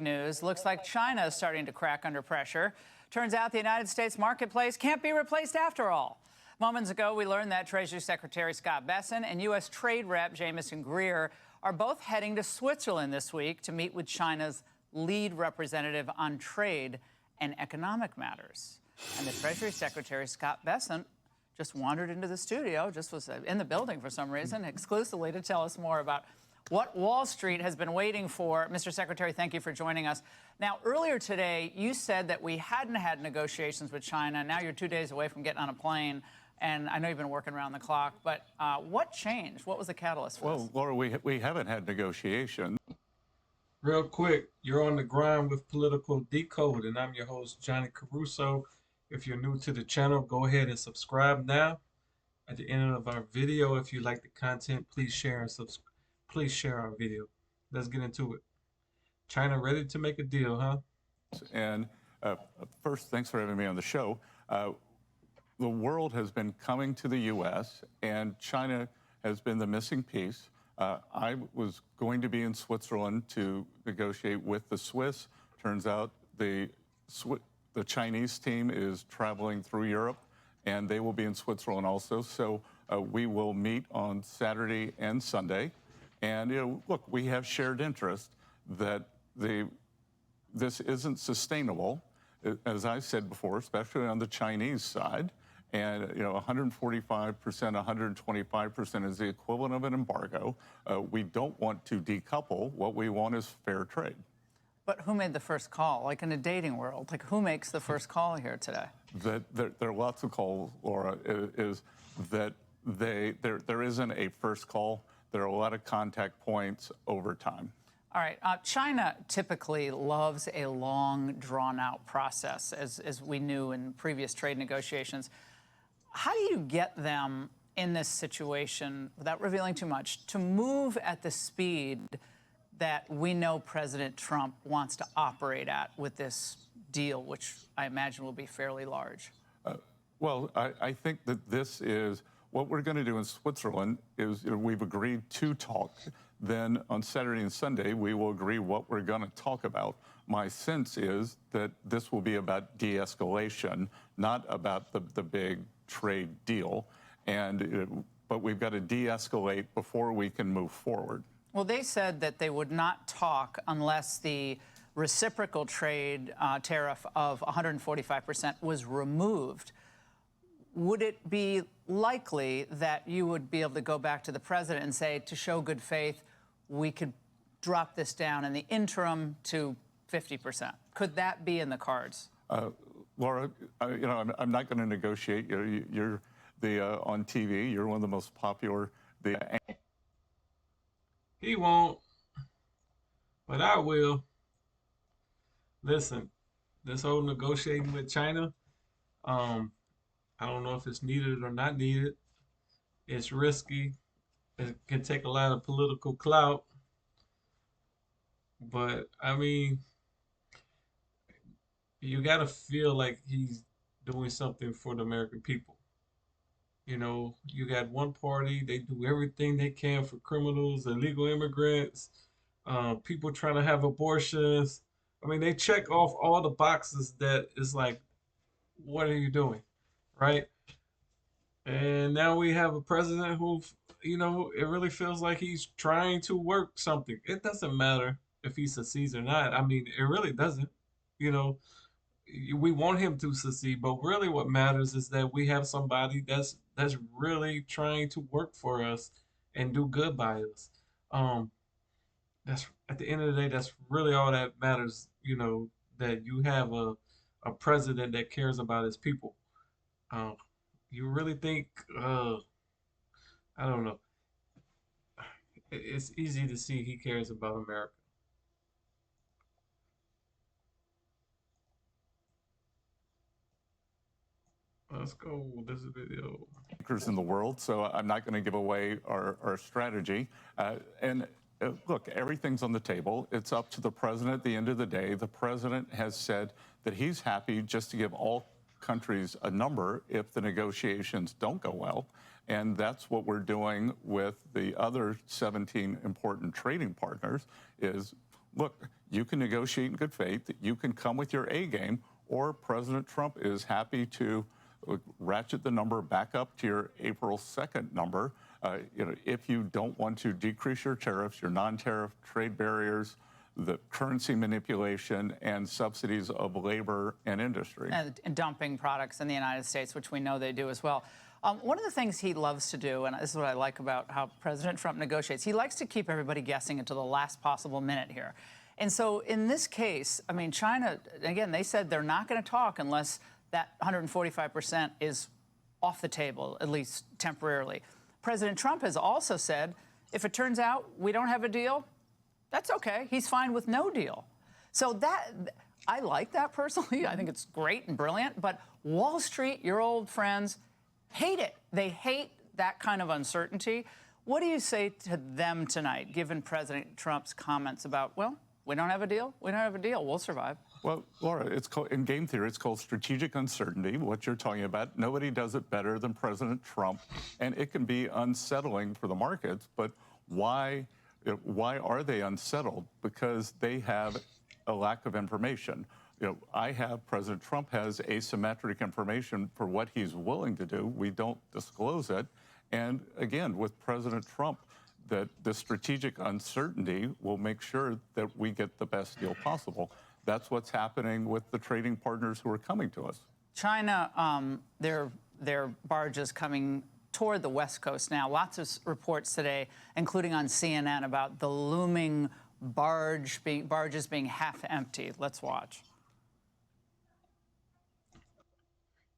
news. Looks like China is starting to crack under pressure. Turns out the United States marketplace can't be replaced after all. Moments ago, we learned that Treasury Secretary Scott Bessent and U.S. Trade Rep Jamieson Greer are both heading to Switzerland this week to meet with China's lead representative on trade and economic matters. And the Treasury Secretary, Scott Bessent, just wandered into the studio, just was in the building for some reason, exclusively to tell us more about what Wall Street has been waiting for. Mr. Secretary, thank you for joining us. Now, earlier today, you said that we hadn't had negotiations with China. Now you're 2 days away from getting on a plane. And I know you've been working around the clock, but what changed? What was the catalyst for this? Well, Laura, we haven't had negotiations. Real quick, you're on the grind with Political Decode, and I'm your host, Johnny Caruso. If you're new to the channel, go ahead and subscribe now. At the end of our video, if you like the content, please share and please share our video. Let's get into it. China ready to make a deal, huh? And first, thanks for having me on the show. The world has been coming to the U.S., and China has been the missing piece. I was going to be in Switzerland to negotiate with the Swiss. Turns out the Chinese team is traveling through Europe, and they will be in Switzerland also. So we will meet on Saturday and Sunday. And look, we have shared interest that this isn't sustainable, as I said before, especially on the Chinese side. And 145%, 125% is the equivalent of an embargo. We don't want to decouple. What we want is fair trade. But who made the first call? Like in a dating world, like who makes the first call here today? There are lots of calls, Laura. Is that there isn't a first call. There are a lot of contact points over time. All right. China typically loves a long, drawn-out process, as we knew in previous trade negotiations. How do you get them in this situation, without revealing too much, to move at the speed that we know President Trump wants to operate at with this deal, which I imagine will be fairly large? Well, I think that this is what we're going to do in Switzerland is we've agreed to talk. Then on Saturday and Sunday, we will agree what we're going to talk about. My sense is that this will be about de-escalation, not about the big trade deal. But we've got to de-escalate before we can move forward. Well, they said that they would not talk unless the reciprocal trade tariff of 145% was removed. Would it be likely that you would be able to go back to the president and say, to show good faith, we could drop this down in the interim to 50%? Could that be in the cards? Laura, I'm not going to negotiate. You're on TV. You're one of the most popular. He won't, but I will. Listen, this whole negotiating with China, I don't know if it's needed or not needed. It's risky. It can take a lot of political clout. But, I mean, you got to feel like he's doing something for the American people. You got one party, they do everything they can for criminals, illegal immigrants, people trying to have abortions. I mean, they check off all the boxes that is like, what are you doing, right? And now we have a president who, it really feels like he's trying to work something. It doesn't matter if he succeeds or not. I mean, it really doesn't. We want him to succeed, but really what matters is that we have somebody that's really trying to work for us and do good by us. That's at the end of the day, that's really all that matters. That you have a president that cares about his people. You really think? I don't know. It's easy to see he cares about America. Let's go with this video. In the world, so I'm not going to give away our strategy. Look, everything's on the table. It's up to the president at the end of the day. The president has said that he's happy just to give all countries a number if the negotiations don't go well. And that's what we're doing with the other 17 important trading partners is, look, you can negotiate in good faith, you can come with your A game, or President Trump is happy to ratchet the number back up to your April 2nd number. If you don't want to decrease your tariffs, your non-tariff trade barriers, the currency manipulation, and subsidies of labor and industry. And dumping products in the United States, which we know they do as well. One of the things he loves to do, and this is what I like about how President Trump negotiates, he likes to keep everybody guessing until the last possible minute here. And so in this case, I mean, China, again, they said they're not going to talk unless that 145% is off the table, at least temporarily. President Trump has also said, if it turns out we don't have a deal, that's okay. He's fine with no deal. So that, I like that personally. I think it's great and brilliant. But Wall Street, your old friends, hate it. They hate that kind of uncertainty. What do you say to them tonight, given President Trump's comments about, well, we don't have a deal. We don't have a deal. We'll survive. Well, Laura, it's called, in game theory, it's called strategic uncertainty, what you're talking about. Nobody does it better than President Trump, and it can be unsettling for the markets. But why are they unsettled? Because they have a lack of information. President Trump has asymmetric information for what he's willing to do. We don't disclose it. And again, with President Trump, that the strategic uncertainty will make sure that we get the best deal possible. That's what's happening with the trading partners who are coming to us. China, their barges coming toward the West Coast now. Lots of reports today, including on CNN, about the looming barges being half empty. Let's watch.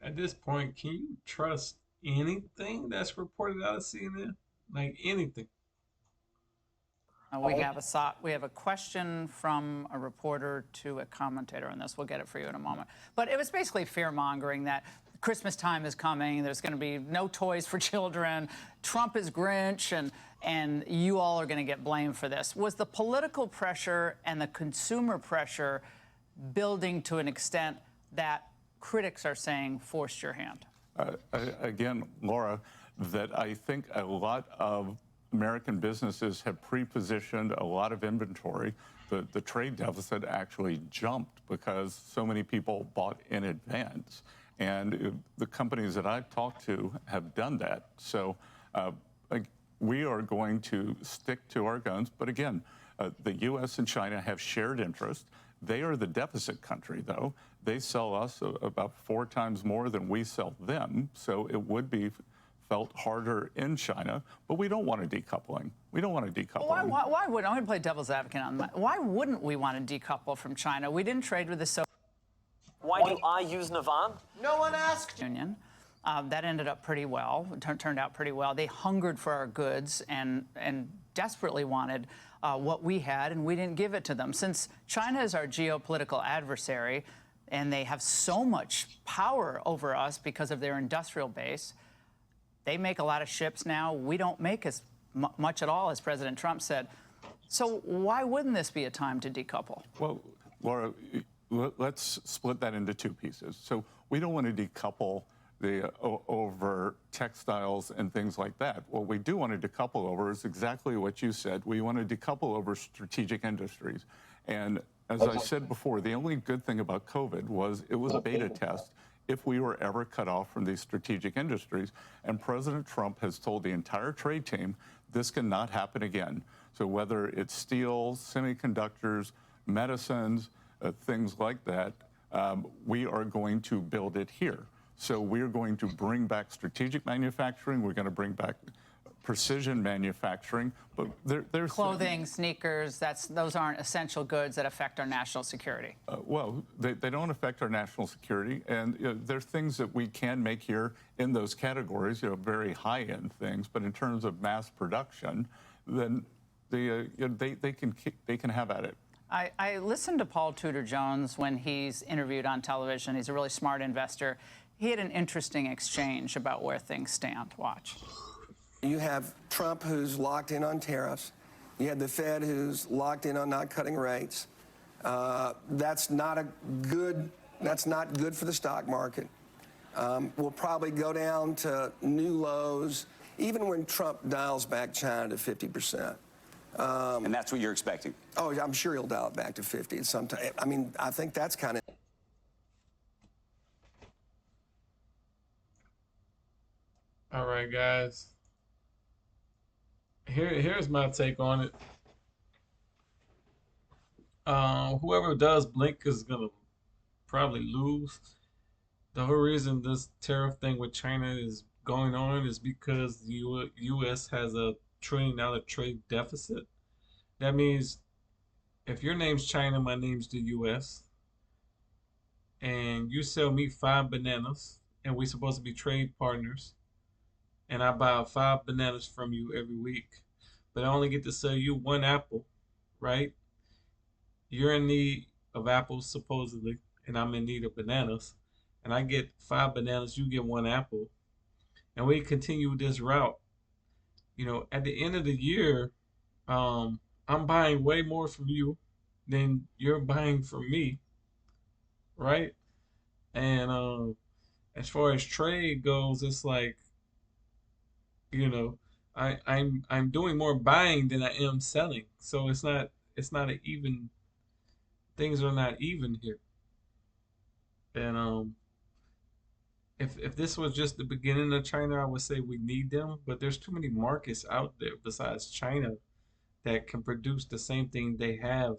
At this point, can you trust anything that's reported out of CNN? Like anything? We have a question from a reporter to a commentator on this. We'll get it for you in a moment. But it was basically fear-mongering that Christmas time is coming. There's going to be no toys for children. Trump is Grinch, and you all are going to get blamed for this. Was the political pressure and the consumer pressure building to an extent that critics are saying forced your hand? Again, Laura, that I think a lot of American businesses have pre-positioned a lot of inventory. The trade deficit actually jumped because so many people bought in advance. And the companies that I've talked to have done that. So we are going to stick to our guns. But again, the U.S. and China have shared interest. They are the deficit country, though. They sell us about 4 times more than we sell them. So it would be felt harder in China, but we don't want a decoupling. We don't want a decoupling. Why would I'm going to play devil's advocate on that? Why wouldn't we want to decouple from China? We didn't trade with the Soviet Why do I use Navan? No one asked. Union. That ended up pretty well. Turned out pretty well. They hungered for our goods and desperately wanted what we had, and we didn't give it to them. Since China is our geopolitical adversary, and they have so much power over us because of their industrial base, they make a lot of ships now. We don't make as much at all, as President Trump said. So why wouldn't this be a time to decouple? Well, Laura, let's split that into 2 pieces. So we don't want to decouple over textiles and things like that. What we do want to decouple over is exactly what you said. We want to decouple over strategic industries. And as I said before, the only good thing about COVID was it was a beta test if we were ever cut off from these strategic industries. And President Trump has told the entire trade team this cannot happen again. So whether it's steel, semiconductors, medicines, things like that, we are going to build it here. So we're going to bring back strategic manufacturing. We're going to bring back precision manufacturing, but there's clothing, sneakers. Those aren't essential goods that affect our national security. Well, they don't affect our national security, and there's things that we can make here in those categories, very high-end things. But in terms of mass production, then they can have at it. I listened to Paul Tudor Jones when he's interviewed on television. He's a really smart investor. He had an interesting exchange about where things stand. Watch. You have Trump, who's locked in on tariffs. You have the Fed, who's locked in on not cutting rates. That's not good for the stock market. We'll probably go down to new lows, even when Trump dials back China to 50%. And that's what you're expecting? Oh, I'm sure he'll dial it back to 50 at some time. I mean, I think that's kind of... All right, guys. Here's my take on it. Whoever does blink is gonna probably lose. The whole reason this tariff thing with China is going on is because the U.S. has a $1 trillion trade deficit. That means if your name's China, my name's the U.S., and you sell me 5 bananas, and we're supposed to be trade partners, and I buy 5 bananas from you every week, but I only get to sell you 1 apple, right? You're in need of apples, supposedly, and I'm in need of bananas, and I get 5 bananas, you get 1 apple, and we continue this route. You know, at the end of the year, I'm buying way more from you than you're buying from me, right? And as far as trade goes, it's like, you know, I'm doing more buying than I am selling. So it's not an even, things are not even here. And if this was just the beginning of China, I would say we need them, but there's too many markets out there besides China that can produce the same thing they have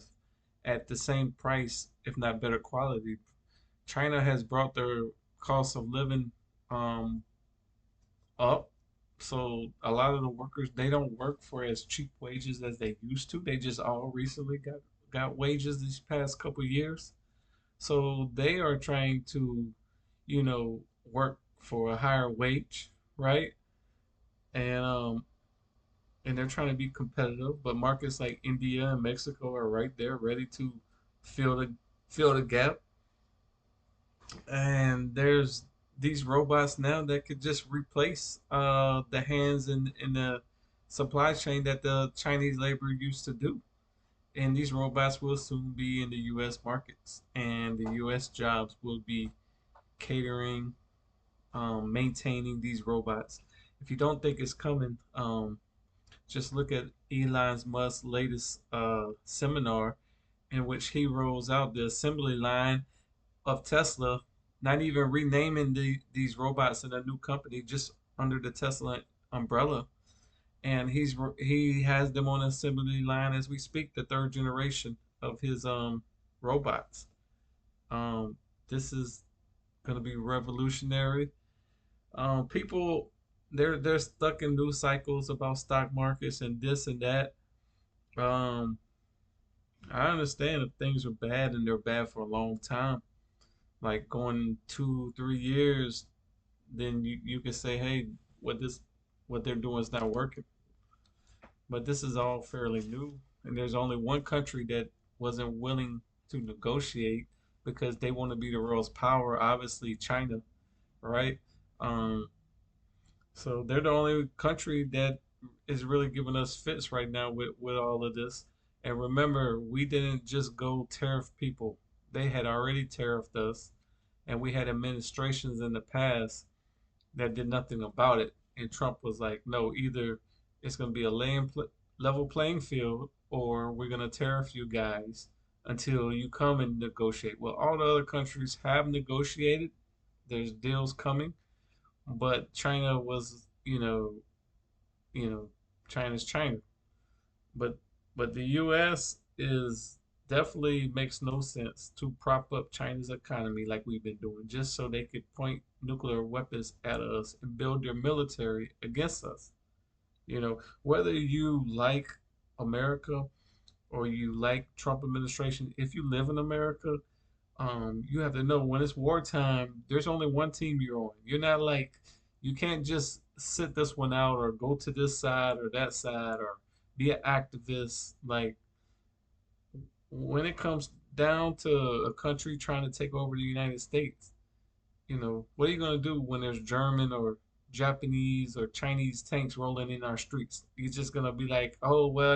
at the same price, if not better quality. China has brought their cost of living up. So a lot of the workers, they don't work for as cheap wages as they used to. They just all recently got wages these past couple years. So they are trying to, work for a higher wage, right? And and they're trying to be competitive, but markets like India and Mexico are right there ready to fill the fill the gap. And there's these robots now that could just replace the hands in the supply chain that the Chinese labor used to do. And these robots will soon be in the U.S. markets, and the U.S. jobs will be catering, maintaining these robots. If you don't think it's coming, just look at Elon Musk's latest seminar, in which he rolls out the assembly line of Tesla, not even renaming these robots in a new company, just under the Tesla umbrella. And he has them on assembly line as we speak, the 3rd generation of his robots. Um, this is gonna be revolutionary. People, they're stuck in news cycles about stock markets and this and that. Um, I understand if things are bad and they're bad for a long time, like going 2, 3 years, then you can say, hey, what they're doing is not working. But this is all fairly new, and there's only one country that wasn't willing to negotiate because they want to be the world's power, obviously China, right? Um, so they're the only country that is really giving us fits right now with all of this. And remember, we didn't just go tariff people. They had already tariffed us, and we had administrations in the past that did nothing about it. And Trump was like, no, either it's going to be a level playing field, or we're going to tariff you guys until you come and negotiate. Well, all the other countries have negotiated. There's deals coming, but China was, China's China. But the U.S. is definitely makes no sense to prop up China's economy like we've been doing, just so they could point nuclear weapons at us and build their military against us. Whether you like America or you like Trump administration, if you live in America, you have to know when it's wartime, there's only one team you're on. You're not like, you can't just sit this one out or go to this side or that side or be an activist. Like, when it comes down to a country trying to take over the United States, what are you going to do when there's German or Japanese or Chinese tanks rolling in our streets? You're just going to be like, oh, well,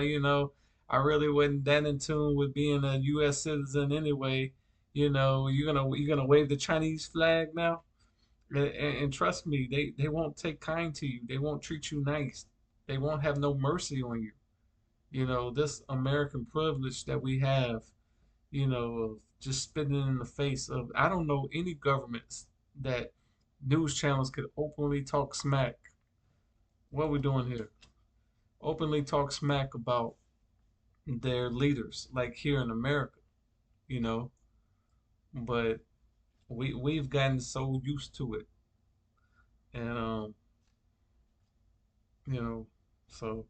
I really wasn't that in tune with being a U.S. citizen anyway. You're gonna wave the Chinese flag now, and trust me, they won't take kind to you. They won't treat you nice. They won't have no mercy on you. This American privilege that we have, of just spitting in the face of, I don't know any governments that news channels could openly talk smack. What are we doing here? Openly talk smack about their leaders, like here in America, you know. But we've gotten so used to it, and you know, so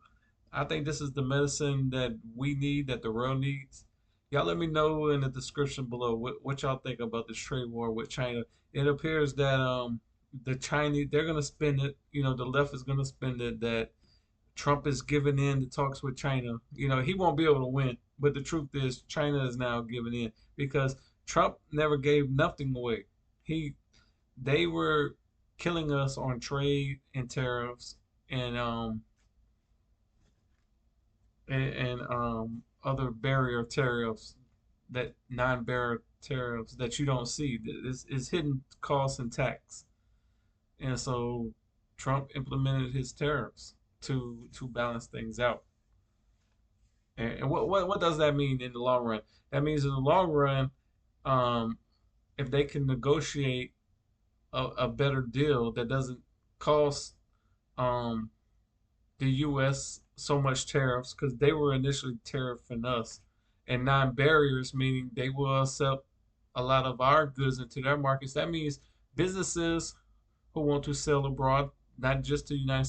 I think this is the medicine that we need, that the world needs. Y'all let me know in the description below what y'all think about this trade war with China. It appears that the Chinese, they're gonna spin it. The left is gonna spin it that Trump is giving in to talks with China. He won't be able to win, but the truth is China is now giving in because Trump never gave nothing away. He They were killing us on trade and tariffs and other barrier tariffs, that non-barrier tariffs that you don't see. It's hidden costs and tax. And so Trump implemented his tariffs to balance things out. And what does that mean in the long run? That means in the long run, um, if they can negotiate a better deal that doesn't cost um, the U.S. so much tariffs, because they were initially tariffing us, and non-barriers, meaning they will accept a lot of our goods into their markets. That means businesses who want to sell abroad, not just to the United